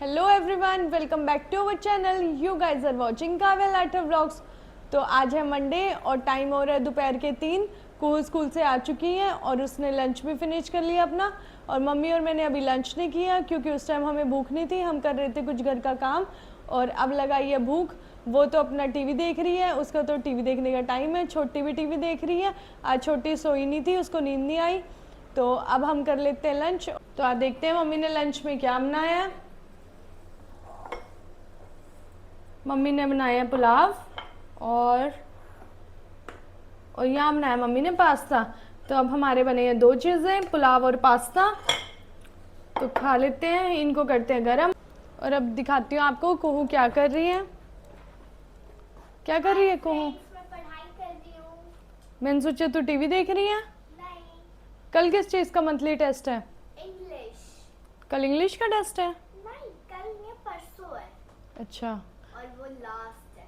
Hello everyone, welcome back to our channel. You guys are watching Kavya Lighter vlogs. तो आज है Monday और time हो रहा है दोपहर के 3। कुहू स्कूल से आ चुकी है और उसने लंच भी फिनिश कर लिया अपना। और मम्मी और मैंने अभी लंच नहीं किया क्योंकि उस टाइम हमें भूख नहीं थी, हम कर रहे थे कुछ घर का काम। और अब लगाई है भूख। वो तो अपना टीवी देख रही है, उसका तो टीवी देखने का टाइम है। छोटी भी टीवी देख रही है। आज छोटी सोई नहीं थी, उसको नींद नहीं आई। तो अब हम कर लेते हैं लंच। तो आज देखते हैं मम्मी ने लंच में क्या बनाया है। मम्मी ने बनाया पुलाव और यहाँ बनाया मम्मी ने पास्ता। तो अब हमारे बने हैं दो चीज़ें, पुलाव और पास्ता। तो खा लेते हैं, इनको करते हैं गरम। और अब दिखाती हूँ आपको कुहू क्या कर रही है। क्या कर रही है कुहू? पढ़ाई कर रही हूँ। मैंने सोचा तू टीवी देख रही है। नहीं, कल किस चीज़ का मंथली टेस्ट है? इंग्लिश। कल इंग्लिश का टेस्ट है। नहीं, कल नहीं, परसों है अच्छा, और वो लास्ट है।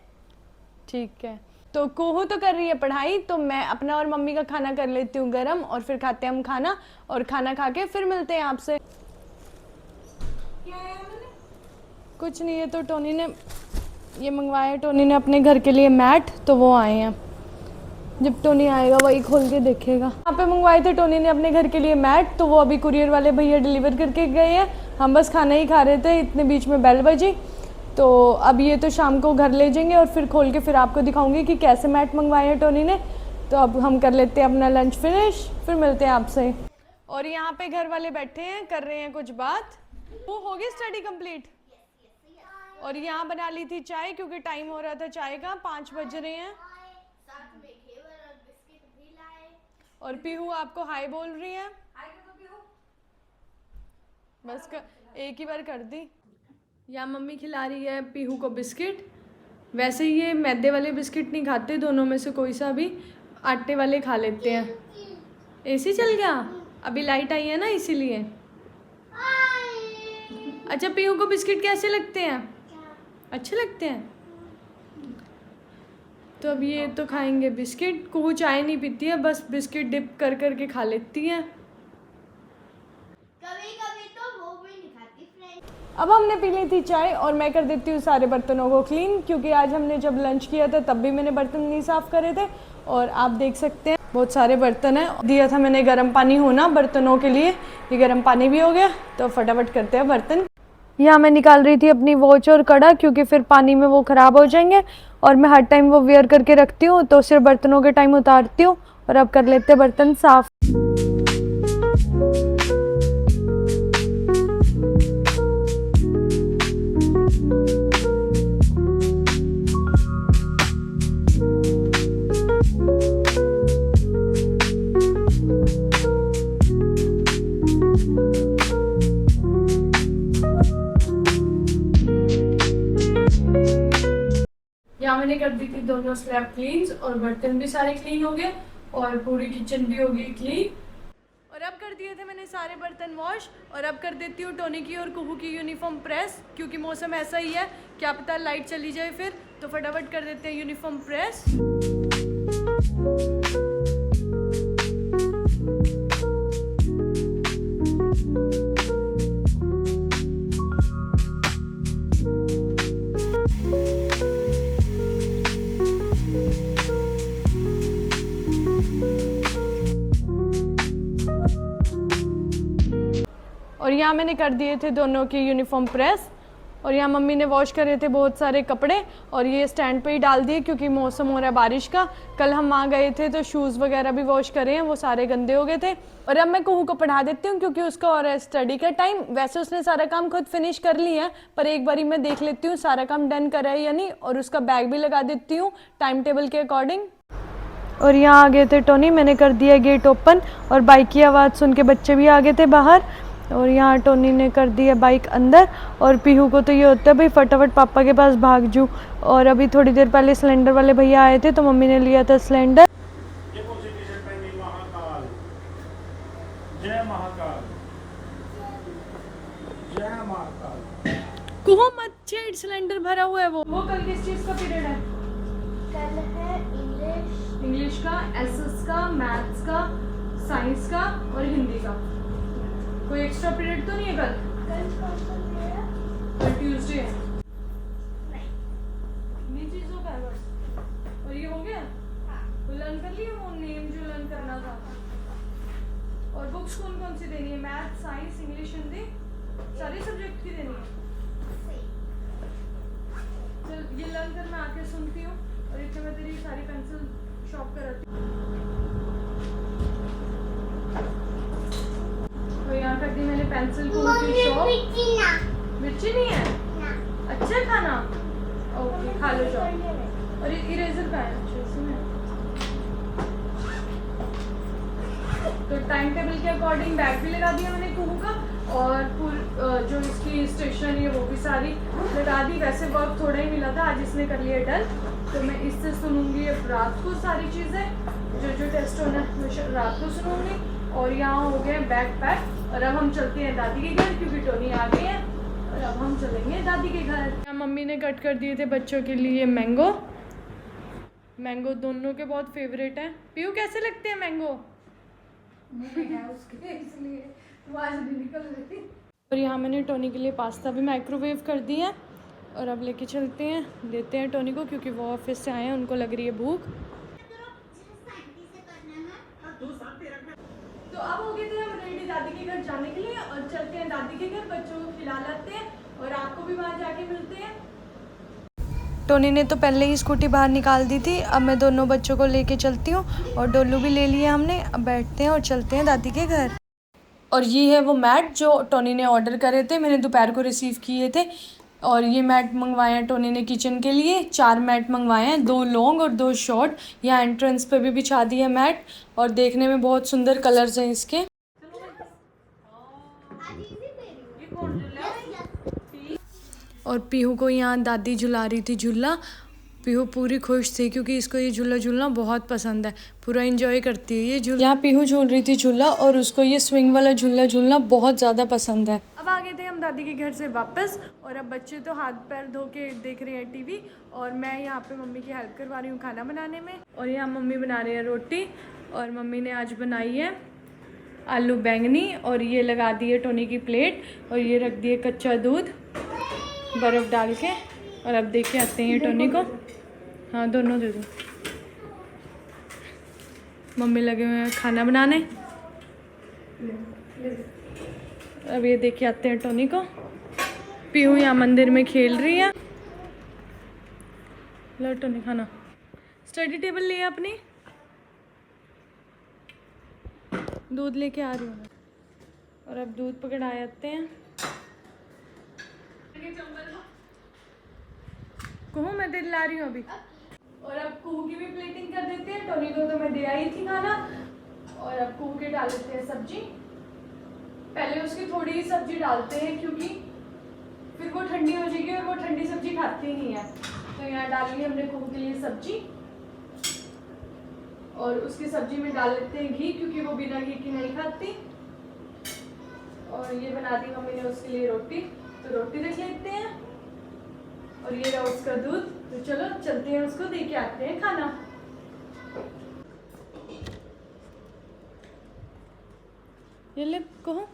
ठीक है। तो कुहू तो कर रही है पढ़ाई, तो मैं अपना और मम्मी का खाना कर लेती हूँ गरम और फिर खाते हैं हम खाना। और खाना खा के फिर मिलते हैं आपसे। कुछ नहीं, है तो टोनी ने ये मंगवाया। टोनी ने अपने घर के लिए मैट, तो वो आए हैं। जब टोनी आएगा वही खोल के देखेगा। यहाँ पे मंगवाए थे टोनी ने अपने घर के लिए मैट, तो वो अभी कुरियर वाले भैया डिलीवर करके गए हैं। हम बस खाना ही खा रहे थे, इतने बीच में बेल बजी। तो अब ये तो शाम को घर ले जाएंगे और फिर खोल के फिर आपको दिखाऊंगी कि कैसे मैट मंगवाए हैं टोनी ने। तो अब हम कर लेते हैं अपना लंच फिनिश, फिर मिलते हैं आपसे। और यहाँ पे घर वाले बैठे हैं, कर रहे हैं कुछ बात। वो हो गई स्टडी कंप्लीट। और यहाँ बना ली थी चाय क्योंकि टाइम हो रहा था चाय का, 5 बज रहे हैं। साथ में घेवर और बिस्किट भी लाए। और पीहू आपको हाय बोल रही है। बस एक ही बार कर दी। या मम्मी खिला रही है पीहू को बिस्किट। वैसे ये मैदे वाले बिस्किट नहीं खाते, दोनों में से कोई सा भी आटे वाले खा लेते हैं। एसी चल गया, अभी लाइट आई है ना इसीलिए। अच्छा, पीहू को बिस्किट कैसे लगते हैं? अच्छे लगते हैं। तो अब ये तो खाएंगे बिस्किट। कुहू चाय नहीं पीती है, बस बिस्किट डिप कर करके खा लेती है। कभी कभी तो वो भी नहीं खाती फ्रेंड। अब हमने पी ली थी चाय और मैं कर देती हूँ सारे बर्तनों को क्लीन, क्योंकि आज हमने जब लंच किया था तब भी मैंने बर्तन नहीं साफ़ करे थे। और आप देख सकते हैं बहुत सारे बर्तन हैं। दिया था मैंने गर्म पानी होना बर्तनों के लिए, ये गर्म पानी भी हो गया। तो फटाफट करते हैं बर्तन। यहाँ मैं निकाल रही थी अपनी वॉच और कड़ा, क्योंकि फिर पानी में वो ख़राब हो जाएंगे। और मैं हर टाइम वो वेयर करके रखती हूँ, तो सिर्फ बर्तनों के टाइम उतारती हूँ। और अब कर लेते हैं बर्तन साफ़। यहाँ मैंने कर दी थी दोनों स्लैब क्लीन और बर्तन भी सारे क्लीन हो गए और पूरी किचन भी हो गई क्लीन। और अब कर दिए थे मैंने सारे बर्तन वॉश। और अब कर देती हूँ टोनी की और कुहू की यूनिफॉर्म प्रेस, क्योंकि मौसम ऐसा ही है, क्या पता लाइट चली जाए फिर। तो फटाफट कर देते हैं यूनिफॉर्म प्रेस। और यहाँ मैंने कर दिए थे दोनों की यूनिफॉर्म प्रेस। और यहाँ मम्मी ने वॉश करे थे बहुत सारे कपड़े और ये स्टैंड पे ही डाल दिए, क्योंकि मौसम हो रहा है बारिश का। कल हम वहाँ गए थे तो शूज़ वगैरह भी वॉश करे हैं, वो सारे गंदे हो गए थे। और अब मैं कुहू को पढ़ा देती हूँ, क्योंकि उसका और है स्टडी का टाइम। वैसे उसने सारा काम खुद फिनिश कर लिया है, पर एक बारी मैं देख लेती हूँ सारा काम डन करा है या नहीं। और उसका बैग भी लगा देती हूँ टाइम टेबल के अकॉर्डिंग। और यहाँ आ गए थे टोनी, मैंने कर दिया गेट ओपन और बाइक की आवाज़ सुन के बच्चे भी आ गए थे बाहर। और यहाँ टोनी ने कर दिया बाइक अंदर। और पीहू को तो ये होता है भाई फटाफट पापा के पास भाग जूँ। और अभी थोड़ी देर पहले सिलेंडर वाले भैया आए थे, तो मम्मी ने लिया था सिलेंडर। जय महाकाल, जय महाकाल। कुहू मत छेड़, सिलेंडर भरा हुआ है। वो कल किस चीज़ का पीरियड है? कल है इंग्लिश का, एसएस का, मैथ्स का, साइंस का और हिंदी का। कोई एक्स्ट्रा पीरियड तो नहीं है कल? कल कौन सा पीरियड है? कल ट्यूसडे है, नहीं। इन्हीं चीज़ों का है बस। और ये हो गया, हाँ। वो लर्न कर लिया, वो नेम जो लर्न करना था। और बुक्स कौन कौन सी देनी है? मैथ, साइंस, इंग्लिश, हिंदी, सारे सब्जेक्ट की देनी है। सही। चल ये लर्न कर, मैं आके सुनती हूँ और इतने में तेरी सारी पेंसिल शॉप कराती हूँ। तो यहाँ कर दी मैंने पेंसिल को की शॉप। मिर्ची नहीं है? अच्छा है खाना? ओके खा लो जाओ। और ये इरेजर का है? अच्छा इसमें। तो टाइम टेबल के अकॉर्डिंग बैग भी लगा दिया मैंने कुहू का, और जो इसकी स्टेशनरी है वो भी सारी लगा दी। वैसे वर्क थोड़ा ही मिला था, आज इसने कर लिया डन, तो मैं इससे सुनूंगी अब रात को सारी चीज़ें जो टेस्ट होना है वो रात को सुनूंगी। और यहाँ हो गए बैग पैक, और अब हम चलते हैं दादी के घर क्योंकि टोनी आ गई है, और अब हम चलेंगे दादी के घर। यहाँ मम्मी ने कट कर दिए थे बच्चों के लिए मैंगो। मैंगो दोनों के बहुत फेवरेट हैं। पीयू कैसे लगते हैं मैंगो? और यहाँ मैंने टोनी के लिए पास्ता भी माइक्रोवेव कर दिया है, और अब लेके चलते हैं, देते हैं टोनी को क्योंकि वो ऑफिस से आए हैं, उनको लग रही है भूख। तो अब हो गए थे हम रेडी दादी के घर जाने के लिए, और चलते हैं दादी के घर, बच्चों को खिला लेते हैं और आपको भी वहाँ जाके मिलते हैं। टोनी ने तो पहले ही स्कूटी बाहर निकाल दी थी, अब मैं दोनों बच्चों को लेके चलती हूँ, और डोलू भी ले लिया हमने। अब बैठते हैं और चलते हैं दादी के घर। और ये है वो मैट जो टोनी ने ऑर्डर करे थे, मैंने दोपहर को रिसीव किए थे। और ये मैट मंगवाए हैं टोनी ने किचन के लिए, 4 मैट मंगवाए हैं, 2 लॉन्ग और 2 शॉर्ट। यहाँ एंट्रेंस पे भी बिछा दी है मैट, और देखने में बहुत सुंदर कलर्स हैं इसके। और पीहू को यहाँ दादी झुला रही थी झूला। पीहू पूरी खुश थी क्योंकि इसको ये झूला झूलना बहुत पसंद है, पूरा एंजॉय करती है ये झूला। यहाँ पीहू झूल रही थी झूला, और उसको ये स्विंग वाला झूला झूलना बहुत ज़्यादा पसंद है। अब आ गए थे हम दादी के घर से वापस, और अब बच्चे तो हाथ पैर धो के देख रहे हैं टीवी, और मैं यहाँ पे मम्मी की हेल्प करवा रही हूँ खाना बनाने में। और यहाँ मम्मी बना रही है रोटी, और मम्मी ने आज बनाई है आलू बैंगनी, और ये लगा दी है टोनी की प्लेट, और ये रख दिए कच्चा दूध बर्फ़ डाल के। और अब देख के आते हैं टोनी को। हाँ दोनों दे दो। मम्मी लगे हुए हैं खाना बनाने। अब ये देख के आते हैं टोनी को। पीहू यहाँ मंदिर में खेल रही है। लो टोनी खाना। स्टडी टेबल लिया अपनी, दूध लेके आ रही हूँ मैं। और अब दूध पकड़ा आते हैं। कुहू मैं दिल ला रही हूँ अभी। और अब कुहू की भी प्लेटिंग कर देते हैं। टोनी को तो मैं दे आई थी खाना, और अब कुहू के डाल देते हैं सब्जी। पहले उसकी थोड़ी ही सब्जी डालते हैं क्योंकि फिर वो ठंडी हो जाएगी, और वो ठंडी सब्जी खाती नहीं है। तो यहाँ डाल ली हमने कुहू के लिए सब्जी, और उसकी सब्जी में डाल लेते हैं घी क्योंकि वो बिना घी की नहीं खाती। और ये बना दी मम्मी ने उसके लिए रोटी, तो रोटी रख लेते हैं। और ये रहा उसका दूध, तो चलो चलते हैं उसको दे के आते हैं खाना। ये ले कहो।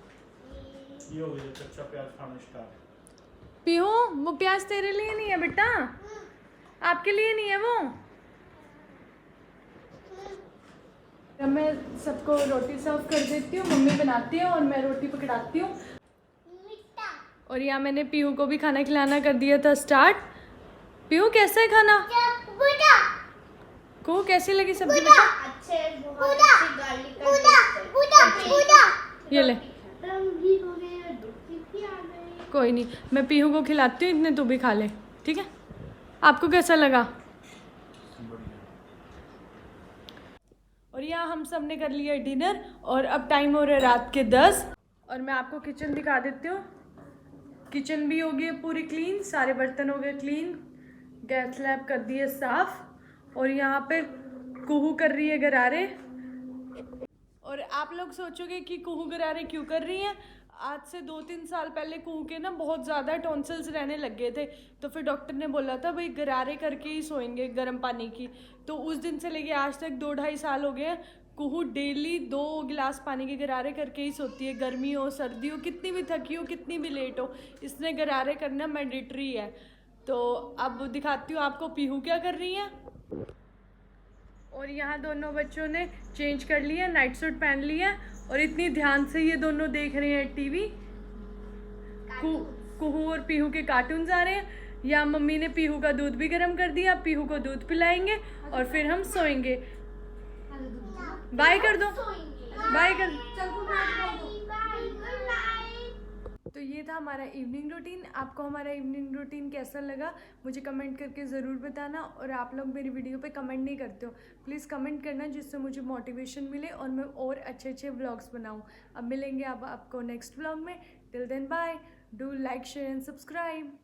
ये हो गया कच्चा प्याज खाना स्टार्ट। पीहू वो प्याज तेरे लिए नहीं है बेटा, आपके लिए नहीं है वो। अब मैं सबको रोटी सर्व कर देती हूँ, मम्मी बनाती है और मैं रोटी पकड़ाती हूँ। और यहाँ मैंने पीहू को भी खाना खिलाना कर दिया था स्टार्ट। पीहू कैसा है खाना? को कैसी लगी सब्जी बेटा? अच्छे, बहुत अच्छी गार्लिक का टेस्ट है। ये ले, रंगीन हो गई है, रोटी भी आ गई। कोई नहीं, मैं पीहू को खिलाती हूँ, इतने तू भी खा ले, ठीक है? आपको कैसा लगा? और यहाँ हम सब ने कर लिया डिनर, और अब टाइम हो रहा है रात के 10, और मैं आपको किचन दिखा देती हूँ। किचन भी हो गई पूरी क्लीन, सारे बर्तन हो गए क्लीन, गैस स्लैब कर दिए साफ़, और यहाँ पे कुहू कर रही है गरारे। और आप लोग सोचोगे कि कुहू गरारे क्यों कर रही हैं? आज से 2-3 साल पहले कुहू के ना बहुत ज़्यादा टॉन्सिल्स रहने लग गए थे, तो फिर डॉक्टर ने बोला था भाई गरारे करके ही सोएंगे गर्म पानी की। तो उस दिन से लेके आज तक 2-2.5 साल हो गए कुहू डेली 2 गिलास पानी के गरारे करके ही सोती है, गर्मी हो सर्दी हो, कितनी भी थकी हो, कितनी भी लेट हो, इसने गरारे करना मैंडेटरी है। तो अब दिखाती हूँ आपको पीहू क्या कर रही है। और यहाँ दोनों बच्चों ने चेंज कर लिया, नाइट सूट पहन लिया और इतनी ध्यान से ये दोनों देख रहे हैं टीवी। कुहू और पीहू के कार्टून्स आ रहे हैं। या मम्मी ने पीहू का दूध भी गर्म कर दिया, पीहू को दूध पिलाएंगे और फिर हम सोएंगे। बाय कर दो, बाय कर। तो ये था हमारा इवनिंग रूटीन। आपको हमारा इवनिंग रूटीन कैसा लगा मुझे कमेंट करके ज़रूर बताना। और आप लोग मेरी वीडियो पे कमेंट नहीं करते हो, प्लीज़ कमेंट करना जिससे मुझे मोटिवेशन मिले और मैं और अच्छे अच्छे व्लॉग्स बनाऊँ। अब मिलेंगे अब आपको नेक्स्ट व्लॉग में। Till then bye, do like share and subscribe.